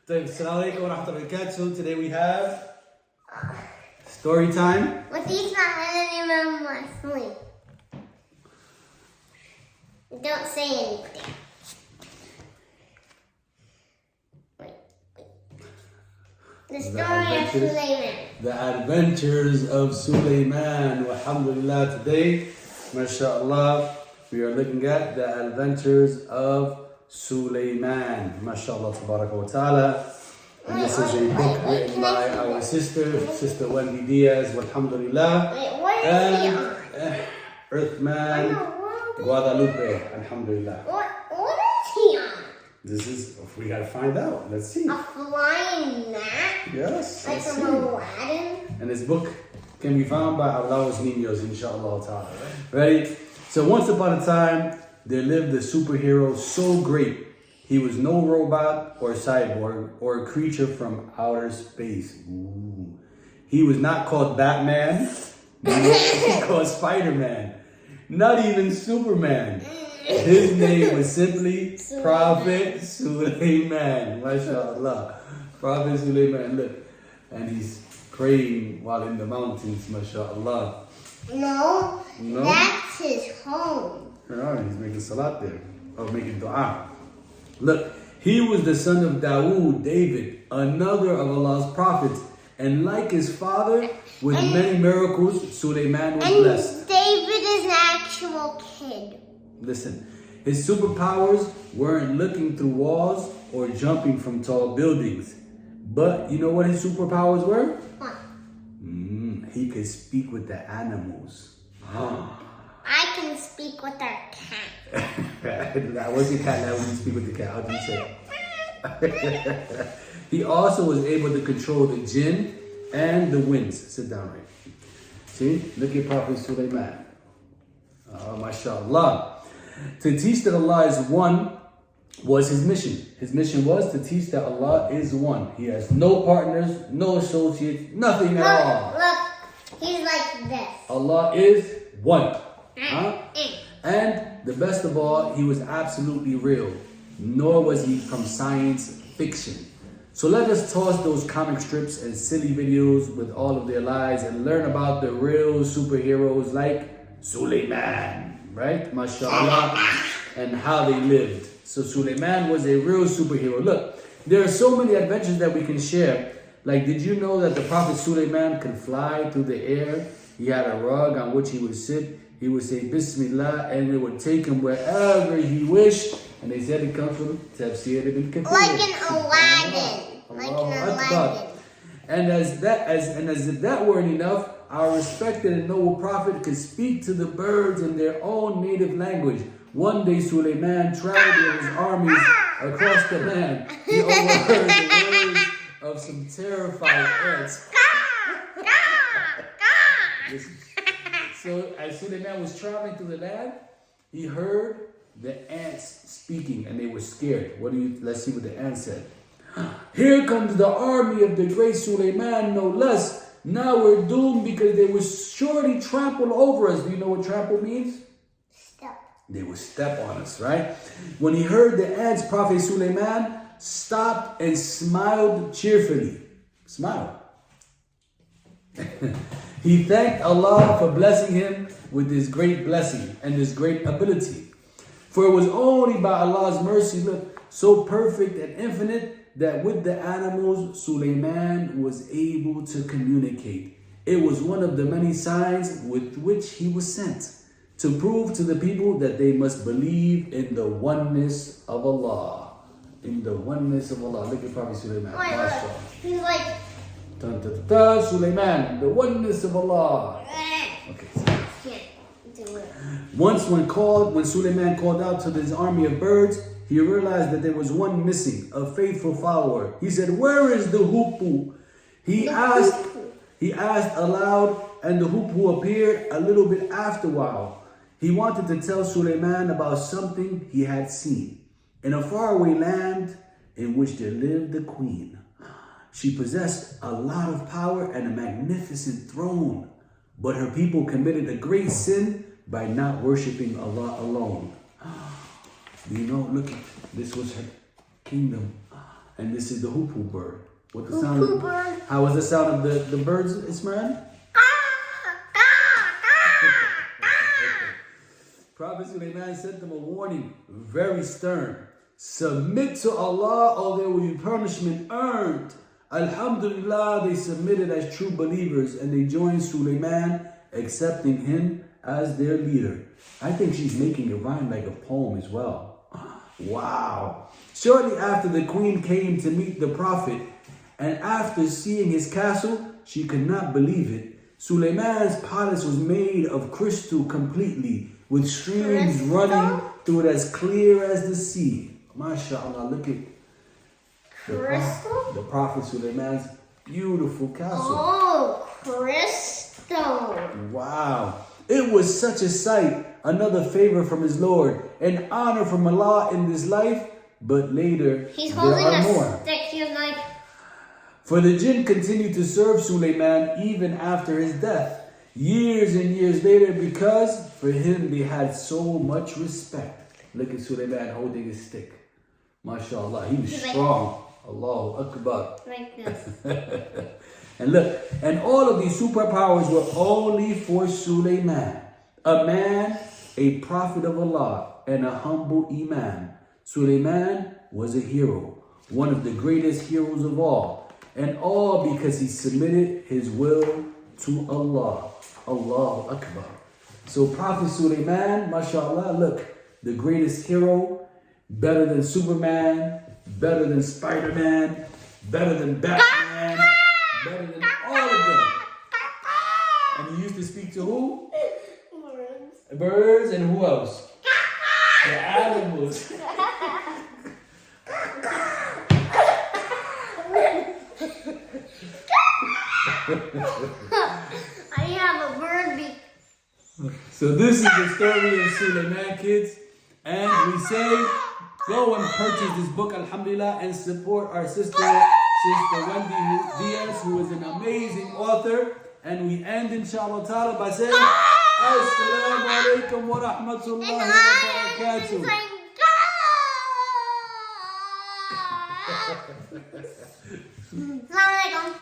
Assalamu alaikum wa rahmatullahi wa barakatuh. Today we have story time. But he's not letting him sleep. Don't say anything. The story of Suleiman. The Adventures of Suleiman. Alhamdulillah, today, mashallah, we are looking at the Adventures of Suleiman. Mashallah, tabaraka wa ta'ala. And this is a book written by our Sister Wendy Diaz, alhamdulillah. Wait, what is he And on? Earthman Guadalupe, alhamdulillah. What is he on? This is, we gotta find out. Let's see. A flying mat? Yes. Like let's from see. Aladdin? And this book can be found by Allah's Niños, inshallah ta'ala. Ready? So once upon a time, there lived a superhero so great, he was no robot or cyborg or a creature from outer space. Ooh. He was not called Batman, he was called Spider-Man. Not even Superman. His name was simply Prophet Suleiman. MashaAllah. Prophet Suleiman, look. And he's praying while in the mountains, MashaAllah. No, No? that's his home. No, he's making salat there. Or making dua. Look, he was the son of Dawood, David, another of Allah's prophets. And like his father, with many miracles, Suleiman was blessed. David is an actual kid. Listen, his superpowers weren't looking through walls or jumping from tall buildings. But you know what his superpowers were? What? He could speak with the animals. I can speak with our cat. Now, what's your cat now when you speak with the cat? How do you say it? He also was able to control the jinn and the winds. Sit down right. See? Look at Prophet Suleiman. Oh, mashallah. To teach that Allah is one was his mission. His mission was to teach that Allah is one. He has no partners, no associates, nothing at all. Look, he's like this. Allah is one. Huh? And the best of all, he was absolutely real. Nor was he from science fiction. So let us toss those comic strips and silly videos with all of their lies and learn about the real superheroes like Suleiman, right? MashaAllah, and how they lived. So Suleiman was a real superhero. Look, there are so many adventures that we can share. Like, did you know that the Prophet Suleiman could fly through the air? He had a rug on which he would sit. He would say Bismillah, and it would take him wherever he wished. And they said it comes from Tafsir ibn Kathir. Like an Aladdin. Like an Aladdin. And as if that weren't enough, our respected and noble prophet could speak to the birds in their own native language. One day Suleiman traveled with his armies across the land. He overheard the words of some terrified ants. Listen. So as Suleiman was traveling through the land, he heard the ants speaking and they were scared. Let's see what the ants said. Here comes the army of the great Suleiman, no less. Now we're doomed because they will surely trample over us. Do you know what trample means? Step. They would step on us, right? When he heard the ants, Prophet Suleiman stopped and smiled cheerfully. Smile. He thanked Allah for blessing him with this great blessing and this great ability. For it was only by Allah's mercy, look, so perfect and infinite, that with the animals, Suleiman was able to communicate. It was one of the many signs with which he was sent to prove to the people that they must believe in the oneness of Allah. In the oneness of Allah. Look at Prophet Suleiman. Wait, he's like... Dun, dun, dun, Suleiman, the oneness of Allah. Okay. Can't do it. Once when Suleiman called out to his army of birds, he realized that there was one missing, a faithful follower. He said, "Where is the hoopoe?" He asked aloud, and the hoopoe appeared a little bit after a while. He wanted to tell Suleiman about something he had seen. In a faraway land in which there lived a queen. She possessed a lot of power and a magnificent throne, but her people committed a great sin by not worshiping Allah alone. Do you know, look, this was her kingdom. And this is the hoop hoop bird. What the Hoop sound? hoop bird. How was the sound of the birds, Ismail? Prophet Suleiman sent them a warning, very stern. Submit to Allah or there will be punishment earned. Alhamdulillah, they submitted as true believers and they joined Suleiman, accepting him as their leader. I think she's making it rhyme like a poem as well. Wow. Shortly after, the queen came to meet the prophet, and after seeing his castle, she could not believe it. Suleiman's palace was made of crystal completely, with streams running through it as clear as the sea. MashaAllah, look at the Prophet Suleiman's beautiful castle. Oh, crystal. Wow. It was such a sight, another favor from his Lord, an honor from Allah in this life, but later He's there holding are a more. stick. He's like, For the jinn continued to serve Suleiman even after his death, years and years later, because for him they had so much respect. Look at Suleiman holding his stick. MashaAllah, he was strong. Allahu Akbar. like this. And look, and all of these superpowers were only for Suleiman, a man, a prophet of Allah, and a humble imam. Suleiman was a hero, one of the greatest heroes of all, and all because he submitted his will to Allah. Allahu Akbar. So Prophet Suleiman, mashallah, look, the greatest hero, better than Superman, better than Spider-Man, better than Batman, better than all of them. And he used to speak to who? Words. Birds and who else? The animals. I have a bird beak. So this is the story of Suleiman, kids. And we say, go and purchase this book, alhamdulillah, and support our sister Wendy Diaz, who is an amazing author. And we end, inshallah ta'ala, by saying, Assalamu alaikum wa rahmatullahi wa barakatuh. Assalamualaikum.